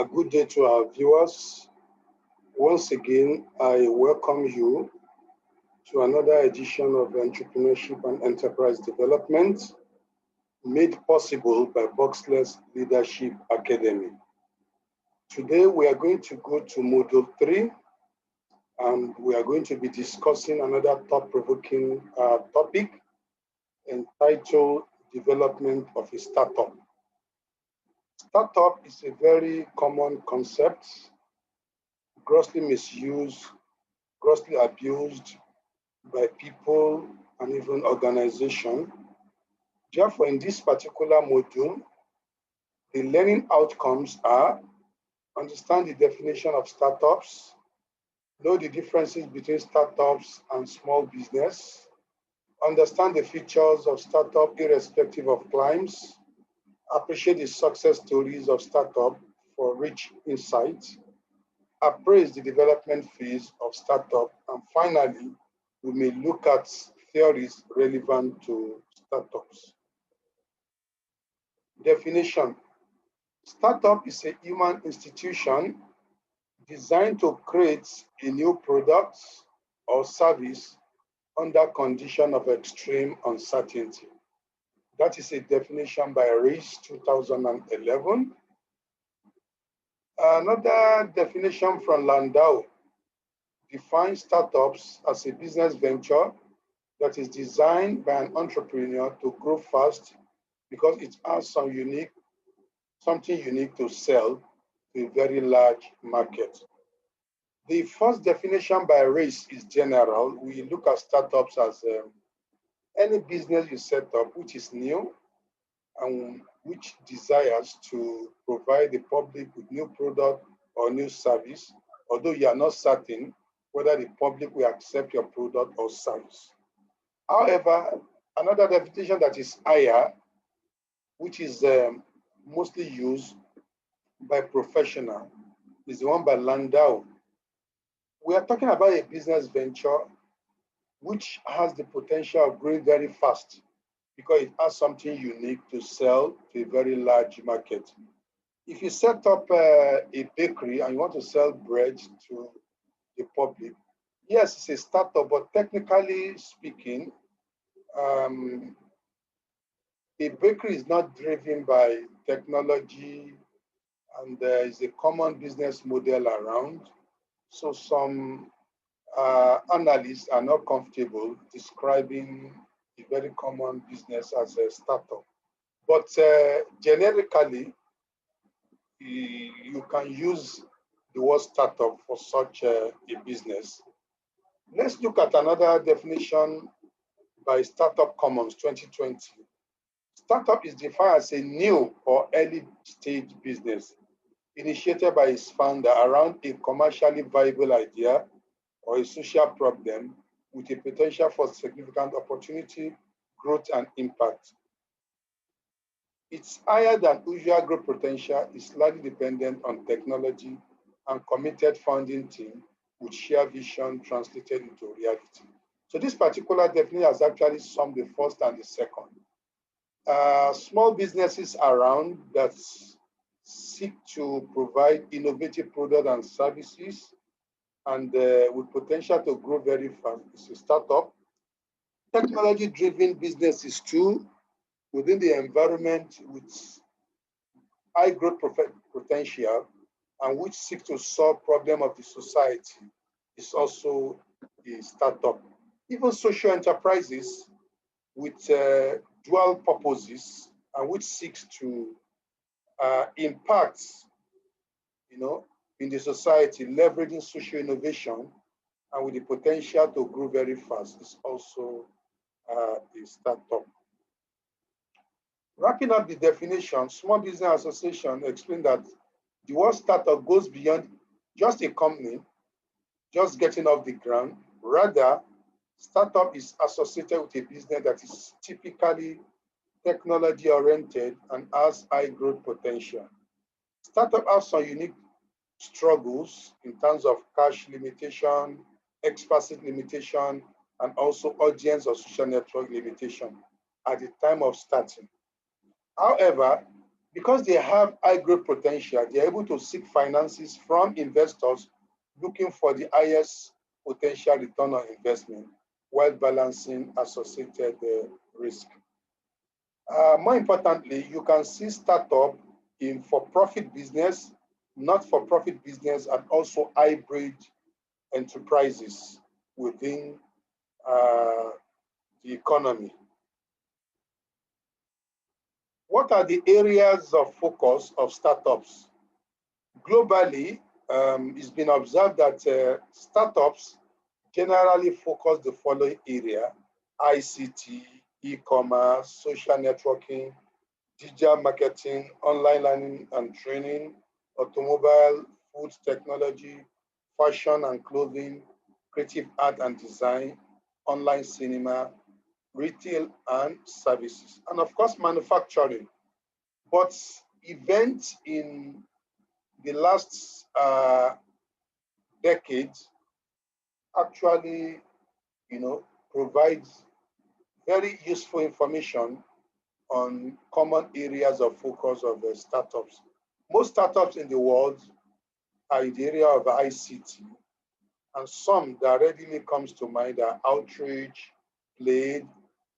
Good day to our viewers. Once again, I welcome you to another edition of Entrepreneurship and Enterprise Development, made possible by Boxless Leadership Academy. Today, we are going to go to Module 3, and we are going to be discussing another thought-provoking topic entitled Development of a Startup. Startup is a very common concept, grossly misused, grossly abused by people and even organizations. Therefore, in this particular module, the learning outcomes are: understand the definition of startups, know the differences between startups and small business, understand the features of startup irrespective of climes, appreciate the success stories of startup for rich insights, appraise the development phase of startup, and finally, we may look at theories relevant to startups. Definition: startup is a human institution designed to create a new product or service under condition of extreme uncertainty. That is a definition by Appraise 2011. Another definition from Landau defines startups as a business venture that is designed by an entrepreneur to grow fast because it has something unique to sell to a very large market. The first definition by Appraise is general. We look at startups as any business you set up which is new and which desires to provide the public with new product or new service, although you are not certain whether the public will accept your product or service. However, another definition that is higher, which is mostly used by professionals, is the one by Landau. We are talking about a business venture which has the potential of growing very fast because it has something unique to sell to a very large market. If you set up a bakery and you want to sell bread to the public, yes, it's a startup, but technically speaking, a bakery is not driven by technology, and there is a common business model around. So some analysts are not comfortable describing a very common business as a startup. But generically, you can use the word startup for such a business. Let's look at another definition by Startup Commons 2020. Startup is defined as a new or early stage business initiated by its founder around a commercially viable idea or a social problem with a potential for significant opportunity, growth, and impact. Its higher than usual growth potential is slightly dependent on technology and committed founding team with shared vision translated into reality. So this particular definition has actually summed the first and the second. Small businesses around that seek to provide innovative products and services and with potential to grow very fast is a startup. Technology-driven businesses too, within the environment with high growth potential and which seek to solve problems of the society is also a startup. Even social enterprises with dual purposes and which seeks to impact, in the society, leveraging social innovation and with the potential to grow very fast is also a startup. Wrapping up the definition, Small Business Association explained that the word startup goes beyond just a company, just getting off the ground. Rather, startup is associated with a business that is typically technology-oriented and has high growth potential. Startup has some unique struggles in terms of cash limitation, explicit limitation, and also audience or social network limitation at the time of starting. However, Because they have high growth potential, they're able to seek finances from investors looking for the highest potential return on investment while balancing associated risk. More importantly, you can see startup in for-profit business, not-for-profit business, and also hybrid enterprises within the economy. What are the areas of focus of startups? Globally, it's been observed that startups generally focus the following area: ICT, e-commerce, social networking, digital marketing, online learning and training, automobile, food technology, fashion and clothing, creative art and design, online cinema, retail and services, and of course, manufacturing. But events in the last decades actually, provides very useful information on common areas of focus of the startups. Most startups in the world are in the area of ICT, and some that readily comes to mind are Outreach, Blade,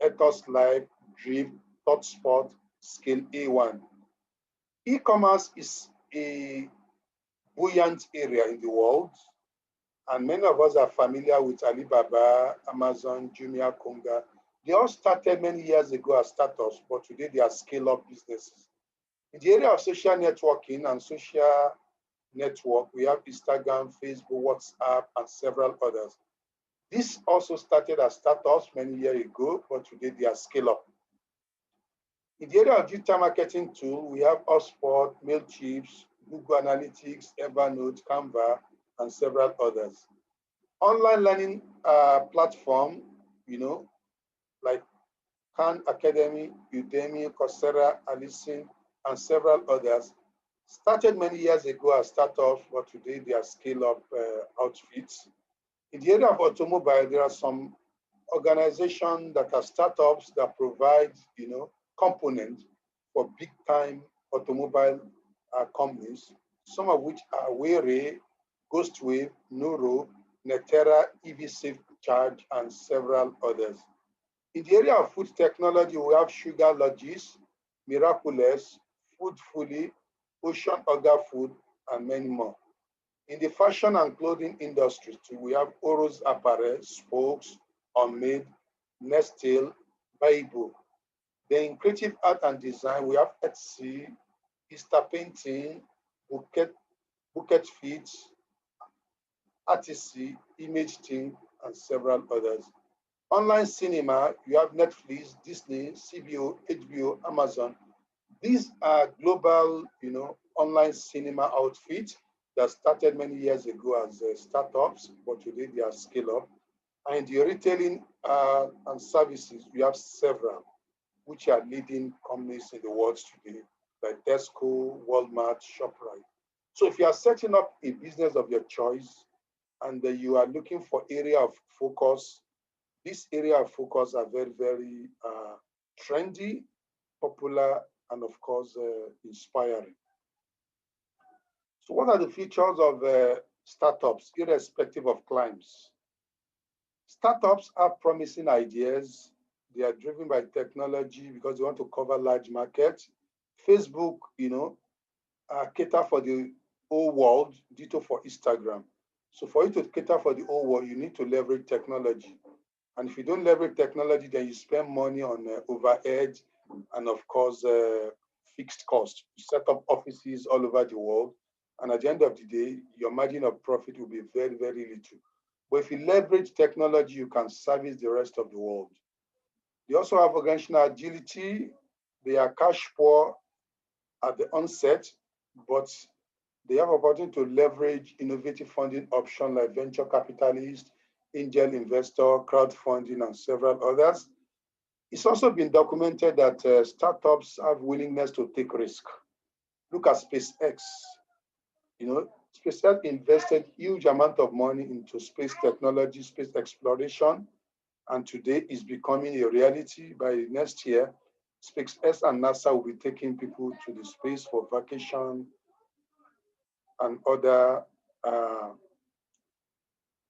Ethos Live, Drip, ThoughtSpot, Scale A1. E-commerce is a buoyant area in the world, and many of us are familiar with Alibaba, Amazon, Jumia, Konga. They all started many years ago as startups, but today they are scale-up businesses. In the area of social networking and social network, we have Instagram, Facebook, WhatsApp, and several others. This also started as startups many years ago, but today they are scale-up. In the area of digital marketing tool, we have HubSpot, Mailchimp, Google Analytics, Evernote, Canva, and several others. Online learning platform, like Khan Academy, Udemy, Coursera, Alison, and several others, started many years ago as startups, but today they are scale-up outfits. In the area of automobile, there are some organizations that are startups that provide, components for big-time automobile companies, some of which are Wayray, Ghostwave, Nuro, Netera, EV Safe Charge, and several others. In the area of food technology, we have Sugar Logis, Miraculous, Food Fully, Ocean Oga Food, and many more. In the fashion and clothing industry, too, we have Oros Appraise, Spokes, Unmade, Nestle, Baibu. Then in creative art and design, we have Etsy, Easter Painting, Bouquet Feeds, Artisy, Image Team, and several others. Online cinema, you have Netflix, Disney, CBO, HBO, Amazon. These are global, online cinema outfits that started many years ago as startups, but today they are scale up. And the retailing and services, we have several, which are leading companies in the world today, like Tesco, Walmart, ShopRite. So if you are setting up a business of your choice and you are looking for area of focus, this area of focus are very, very trendy, popular, and of course, inspiring. So what are the features of startups, irrespective of climes? Startups have promising ideas. They are driven by technology because they want to cover large markets. Facebook, cater for the whole world, ditto for Instagram. So for you to cater for the whole world, you need to leverage technology. And if you don't leverage technology, then you spend money on overhead and of course, fixed costs. You set up offices all over the world. And at the end of the day, your margin of profit will be very, very little. But if you leverage technology, you can service the rest of the world. They also have organizational agility. They are cash poor at the onset, but they have opportunity to leverage innovative funding options like venture capitalists, angel investor, crowdfunding, and several others. It's also been documented that startups have willingness to take risk. Look at SpaceX. SpaceX invested huge amount of money into space technology, space exploration, and today is becoming a reality. By next year, SpaceX and NASA will be taking people to the space for vacation and other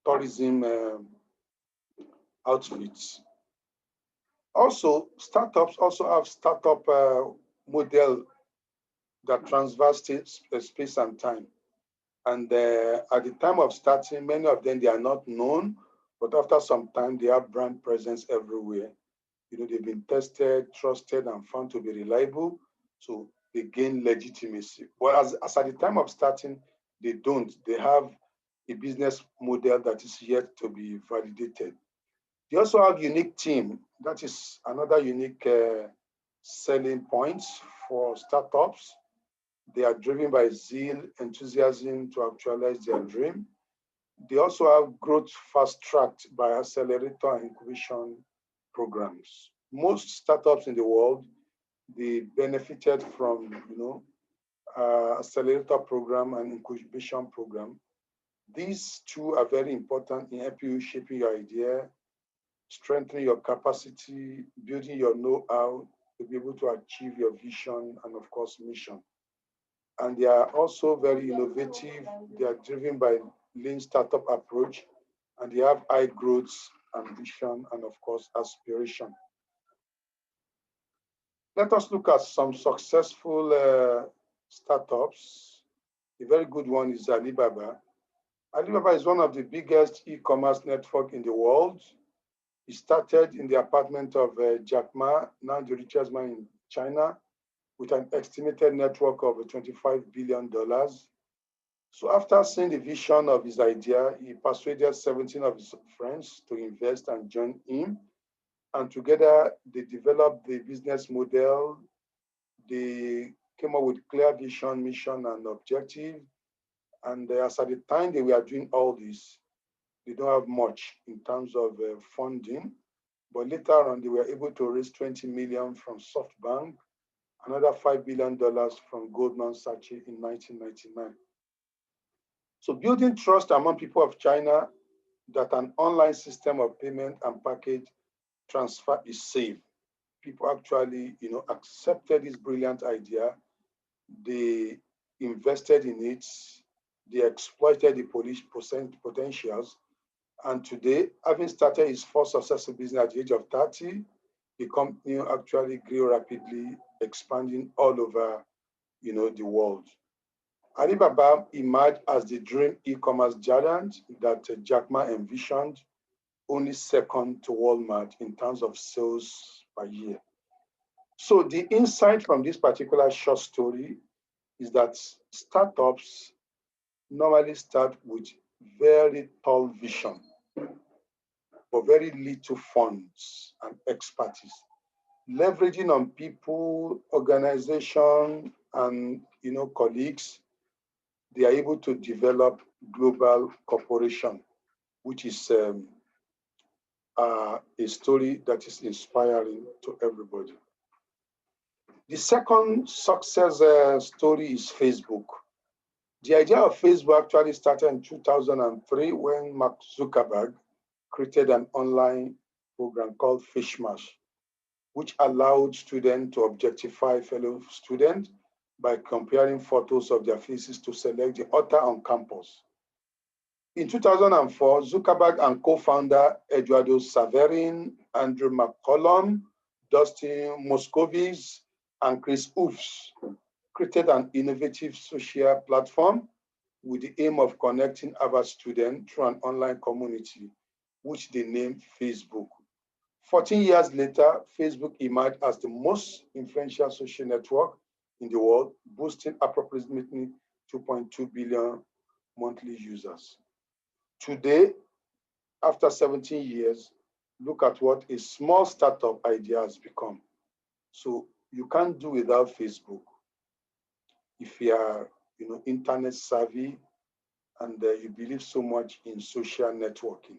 tourism outfits. Also, startups also have startup model that transverse space and time. And at the time of starting, many of them, they are not known, but after some time, they have brand presence everywhere. You know, they've been tested, trusted, and found to be reliable. So they gain legitimacy. But as at the time of starting, they don't. They have a business model that is yet to be validated. They also have unique team. That is another unique selling point for startups. They are driven by zeal, enthusiasm to actualize their dream. They also have growth fast-tracked by accelerator and incubation programs. Most startups in the world, they benefited from, accelerator program and incubation program. These two are very important in helping you shaping your idea, strengthening your capacity, building your know-how to be able to achieve your vision and, of course, mission. And they are also very innovative. They are driven by lean startup approach, and they have high growth, ambition, and of course, aspiration. Let us look at some successful startups. A very good one is Alibaba. Alibaba is one of the biggest e-commerce network in the world. It started in the apartment of Jack Ma, now the richest man in China, with an estimated network of $25 billion. So after seeing the vision of his idea, he persuaded 17 of his friends to invest and join him. And together they developed the business model. They came up with clear vision, mission, and objective. And as at the time they were doing all this, they don't have much in terms of funding. But later on, they were able to raise 20 million from SoftBank, another $5 billion from Goldman Sachs in 1999. So building trust among people of China that an online system of payment and package transfer is safe. People actually, accepted this brilliant idea. They invested in it. They exploited the potentials. And today, having started his first successful business at the age of 30, the company actually grew rapidly, expanding all over, the world. Alibaba emerged as the dream e-commerce giant that Jack Ma envisioned, only second to Walmart in terms of sales per year. So the insight from this particular short story is that startups normally start with very tall vision, but very little funds and expertise. Leveraging on people, organization, and colleagues, they are able to develop global corporation, which is a story that is inspiring to everybody. The second success story is Facebook. The idea of Facebook actually started in 2003 when Mark Zuckerberg created an online program called Fishmash, which allowed students to objectify fellow students by comparing photos of their faces to select the author on campus. In 2004, Zuckerberg and co-founder Eduardo Saverin, Andrew McCollum, Dustin Moskovitz, and Chris Oofs created an innovative social platform with the aim of connecting Harvard students through an online community, which they named Facebook. 14 years later, Facebook emerged as the most influential social network in the world, boasting approximately 2.2 billion monthly users. Today, after 17 years, look at what a small startup idea has become. So you can't do without Facebook if you are, internet savvy and you believe so much in social networking.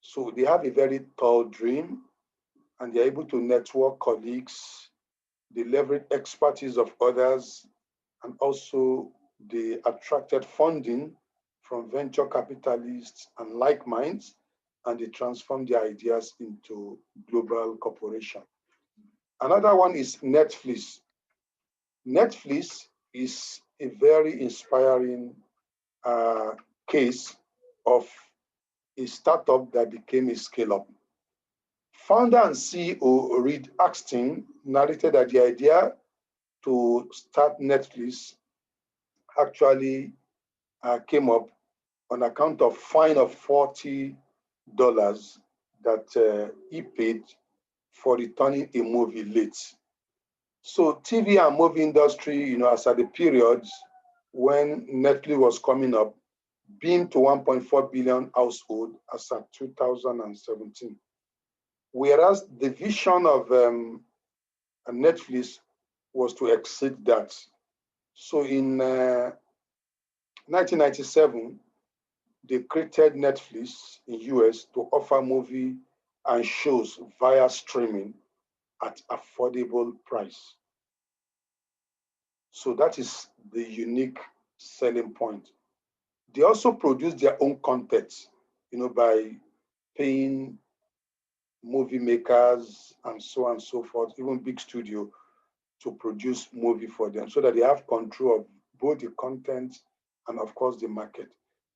So they have a very tall dream, and they're able to network colleagues. They leverage expertise of others, and also they attracted funding from venture capitalists and like minds, and they transformed their ideas into global corporation. Another one is Netflix. Netflix is a very inspiring uh, case of a startup that became a scale-up. Founder and CEO Reed Axton narrated that the idea to start Netflix actually came up on account of fine of $40 that he paid for returning a movie late. So TV and movie industry, as at the periods when Netflix was coming up, beamed to 1.4 billion household as at 2017. Whereas the vision of Netflix was to exceed that. So in 1997, they created Netflix in US to offer movie and shows via streaming at affordable price. So that is the unique selling point. They also produce their own content, by paying movie makers and so on and so forth, even big studio to produce movie for them so that they have control of both the content and of course the market.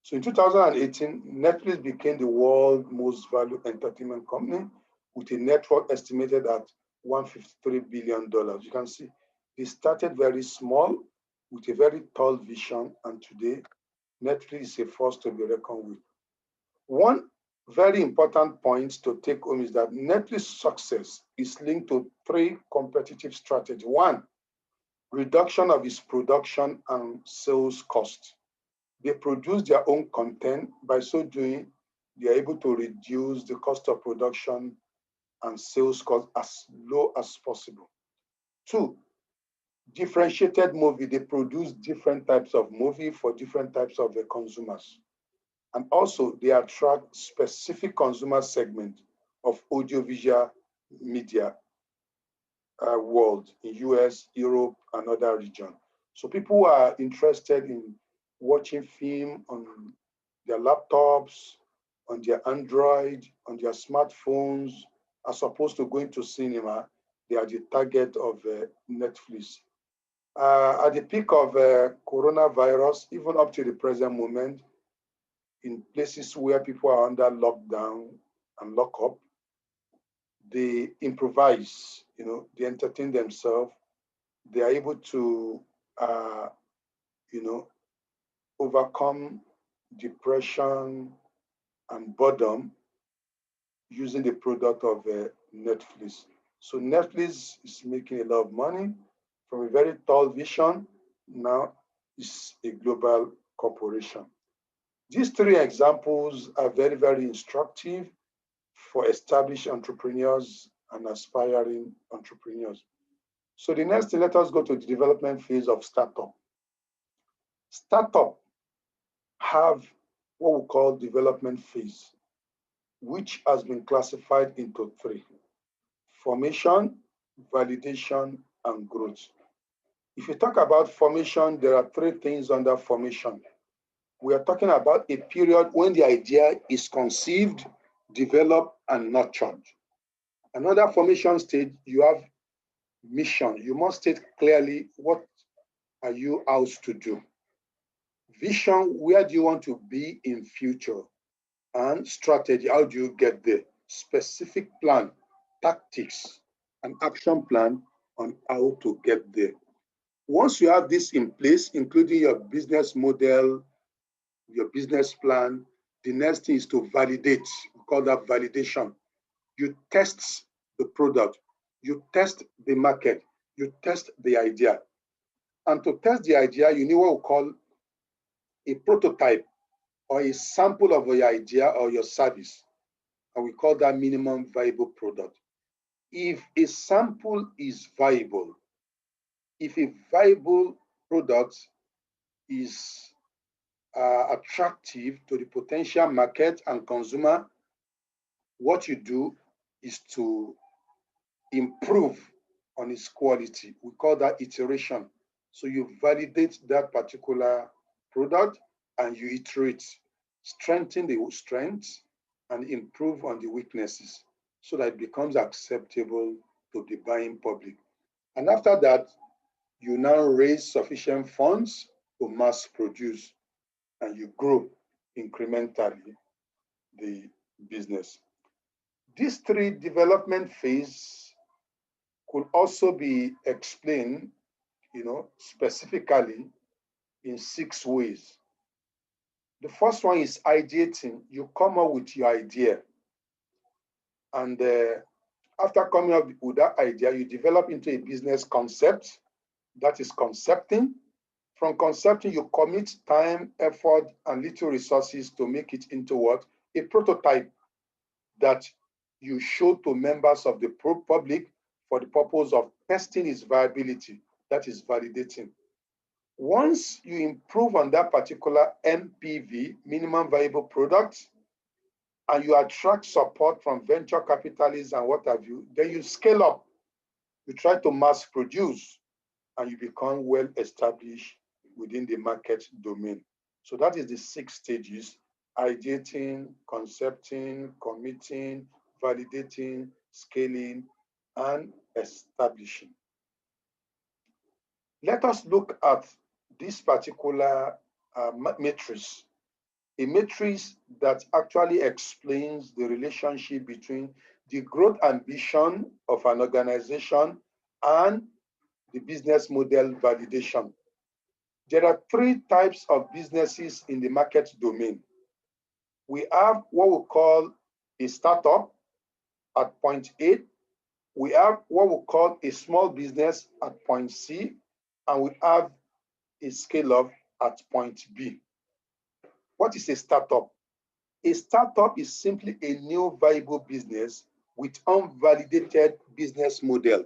So in 2018, Netflix became the world's most valued entertainment company with a net worth estimated at $153 billion. You can see they started very small with a very tall vision, and today Netflix is a force to be reckoned with. One very important point to take home is that Netflix's success is linked to three competitive strategies. One, reduction of its production and sales cost. They produce their own content. By so doing, they are able to reduce the cost of production and sales cost as low as possible. Two, differentiated movie. They produce different types of movie for different types of consumers. And also, they attract specific consumer segment of audiovisual media world in US, Europe, and other regions. So people who are interested in watching film on their laptops, on their Android, on their smartphones, as opposed to going to cinema, they are the target of Netflix. At the peak of coronavirus, even up to the present moment, in places where people are under lockdown and lockup, they improvise, they entertain themselves, they are able to, you know, overcome depression and boredom using the product of Netflix. So Netflix is making a lot of money from a very tall vision. Now it's a global corporation. These three examples are very, very instructive for established entrepreneurs and aspiring entrepreneurs. So the next thing, let us go to the development phase of startup. Startup have what we call development phase, which has been classified into three: formation, validation, and growth. If you talk about formation, there are three things under formation. We are talking about a period when the idea is conceived, developed, and nurtured. Another formation stage, you have mission. You must state clearly what are you out to do. Vision, where do you want to be in future? And strategy, how do you get there? Specific plan, tactics, and action plan on how to get there. Once you have this in place, including your business model, your business plan, the next thing is to validate. We call that validation. You test the product, you test the market, you test the idea. And to test the idea, you need what we call a prototype or a sample of your idea or your service. And we call that minimum viable product. If a sample is viable, if a viable product is attractive to the potential market and consumer, what you do is to improve on its quality. We call that iteration. So you validate that particular product and you iterate, strengthen the strengths and improve on the weaknesses so that it becomes acceptable to the buying public. And after that, you now raise sufficient funds to mass produce and you grow incrementally the business. These three development phases could also be explained, specifically in 6 ways. The first one is ideating. You come up with your idea, and after coming up with that idea, you develop into a business concept. That is concepting. From concepting, you commit time, effort, and little resources to make it into what? A prototype that you show to members of the public for the purpose of testing its viability. That is validating. Once you improve on that particular MPV, minimum viable product, and you attract support from venture capitalists and what have you, then you scale up. You try to mass produce and you become well established within the market domain. So that is the 6 stages: ideating, concepting, committing, validating, scaling, and establishing. Let us look at this particular matrix, a matrix that actually explains the relationship between the growth ambition of an organization and the business model validation. There are 3 types of businesses in the market domain. We have what we call a startup at point A. We have what we call a small business at point C, and we have a scale-up at point B. What is a startup? A startup is simply a new viable business with unvalidated business model.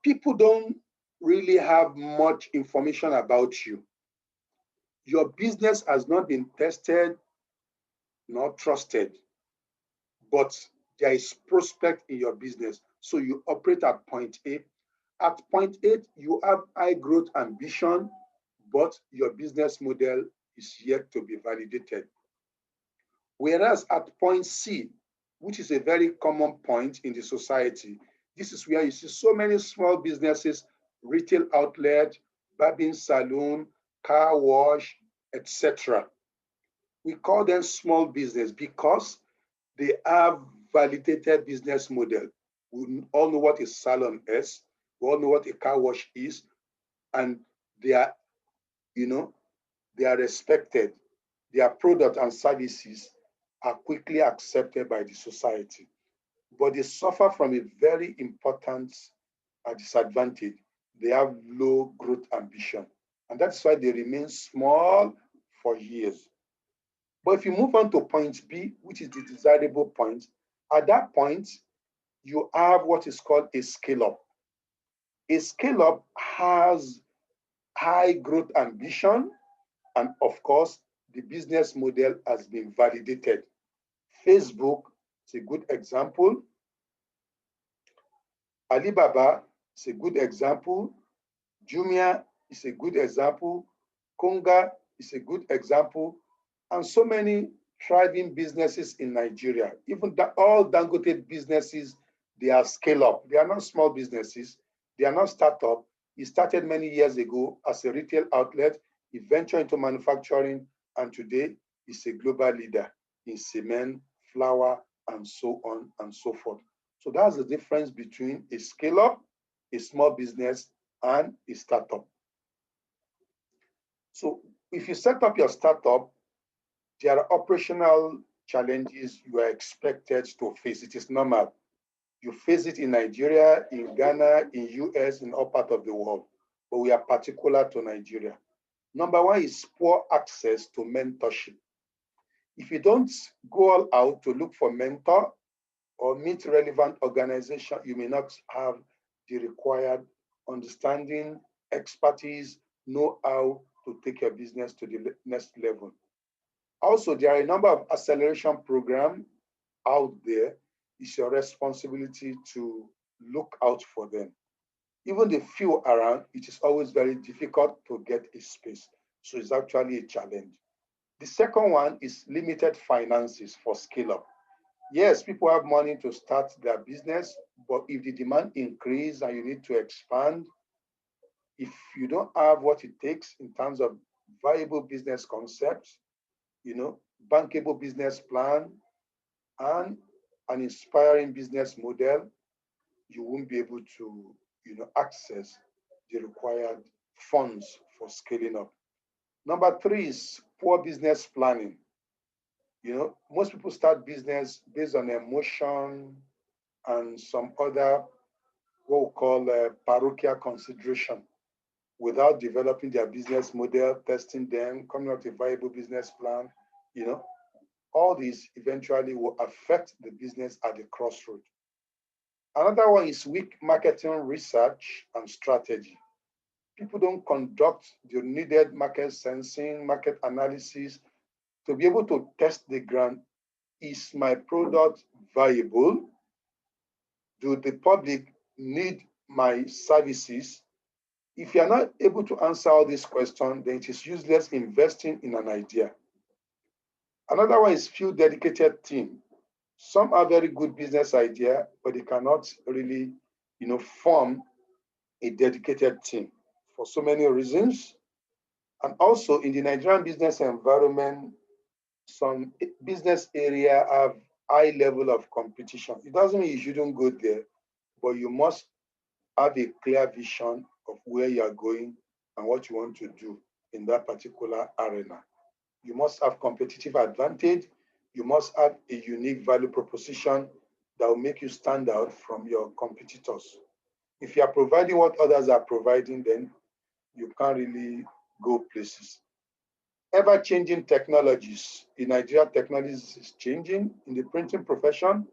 People don't really have much information about you. Your business has not been tested nor trusted, but there is prospect in your business. So you operate at point A. At point 8, you have high growth ambition, but your business model is yet to be validated. Whereas at point C, which is a very common point in the society, this is where you see so many small businesses, retail outlet, barbing salon, car wash, etc. We call them small business because they have validated business model. We all know what a salon is. We all know what a car wash is, and they are, they are respected. Their product and services are quickly accepted by the society. But they suffer from a very important disadvantage. They have low growth ambition. And that's why they remain small for years. But if you move on to point B, which is the desirable point, at that point, you have what is called a scale-up. A scale-up has high growth ambition, and of course, the business model has been validated. Facebook is a good example. Alibaba is a good example. Jumia is a good example. Konga is a good example. And so many thriving businesses in Nigeria, even all Dangote businesses, they are scale up. They are not small businesses. They are not startup. It started many years ago as a retail outlet. It ventured into manufacturing, and today is a global leader in cement, flour, and so on and so forth. So that's the difference between a scale-up, a small business, and a startup. So if you set up your startup, there are operational challenges you are expected to face. It is normal. You face it in Nigeria, in Ghana, in US, in all parts of the world, but we are particular to Nigeria. Number one is poor access to mentorship. If you don't go all out to look for mentor or meet relevant organization, you may not have the required understanding, expertise, know-how to take your business to the next level. Also, there are a number of acceleration programs out there. It's your responsibility to look out for them. Even the few around, it is always very difficult to get a space. So it's actually a challenge. The second one is limited finances for scale up. Yes, people have money to start their business, but if the demand increase and you need to expand, if you don't have what it takes in terms of viable business concepts, bankable business plan, and an inspiring business model, you won't be able to, access the required funds for scaling up. Number three is poor business planning. Most people start business based on emotion and some other what we call parochial consideration without developing their business model, testing them, coming up with a viable business plan. You know, all these eventually will affect the business at the crossroad. Another one is weak marketing research and strategy. People don't conduct the needed market sensing, market analysis to be able to test the ground. Is my product viable? Do the public need my services? If you are not able to answer all these questions, then it is useless investing in an idea. Another one is few dedicated team. Some are very good business idea, but they cannot really, form a dedicated team for so many reasons. And also in the Nigerian business environment, some business area have high level of competition. It doesn't mean you shouldn't go there, but you must have a clear vision of where you are going and what you want to do in that particular arena. You must have competitive advantage. You must have a unique value proposition that will make you stand out from your competitors. If you are providing what others are providing, then you can't really go places. Ever changing technologies. In Nigeria, technologies is changing. In the printing profession,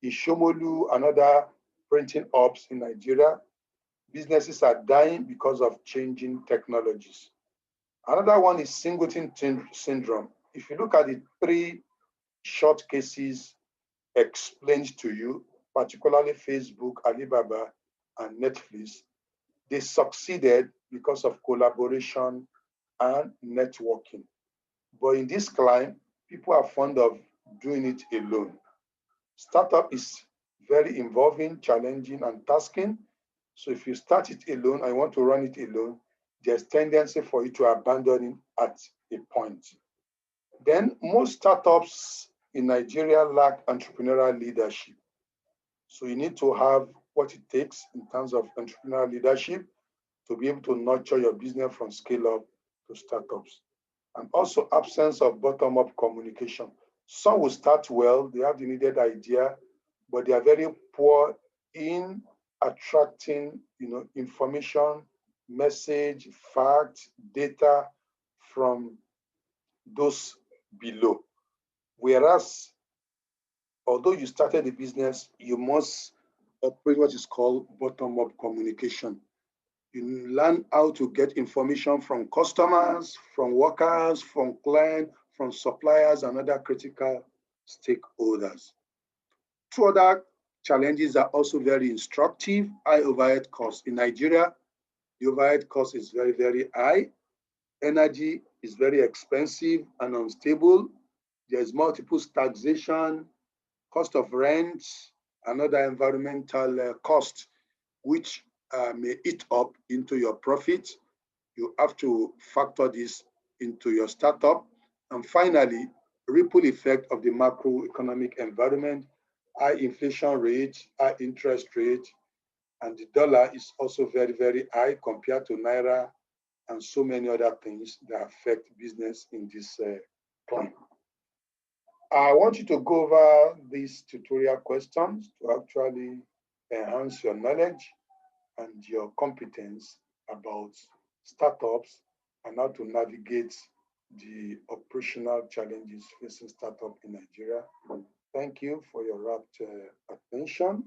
in Shomolu and other printing hubs in Nigeria, businesses are dying because of changing technologies. Another one is singleton syndrome. If you look at the three short cases explained to you, particularly Facebook, Alibaba, and Netflix, they succeeded because of collaboration and networking. But in this climb, people are fond of doing it alone. Startup is very involving, challenging, and tasking. So if you start it alone and want to run it alone, there's tendency for you to abandon it at a point. Then most startups in Nigeria lack entrepreneurial leadership. So you need to have what it takes in terms of entrepreneurial leadership to be able to nurture your business from scale up to startups. And also absence of bottom-up communication. Some will start well, they have the needed idea, but they are very poor in attracting, information, message, fact, data from those below. Whereas, although you started the business, you must operate what is called bottom-up communication. You learn how to get information from customers, from workers, from clients, from suppliers, and other critical stakeholders. Two other challenges are also very instructive. High overhead costs. In Nigeria, the overhead cost is very, very high. Energy is very expensive and unstable. There's multiple taxation, cost of rent, and other environmental costs, which may eat up into your profit. You have to factor this into your startup. And finally, ripple effect of the macroeconomic environment, high inflation rate, high interest rate, and the dollar is also very, very high compared to Naira and so many other things that affect business in this climate. I want you to go over these tutorial questions to actually enhance your knowledge and your competence about startups and how to navigate the operational challenges facing startup in Nigeria. Thank you for your rapt attention.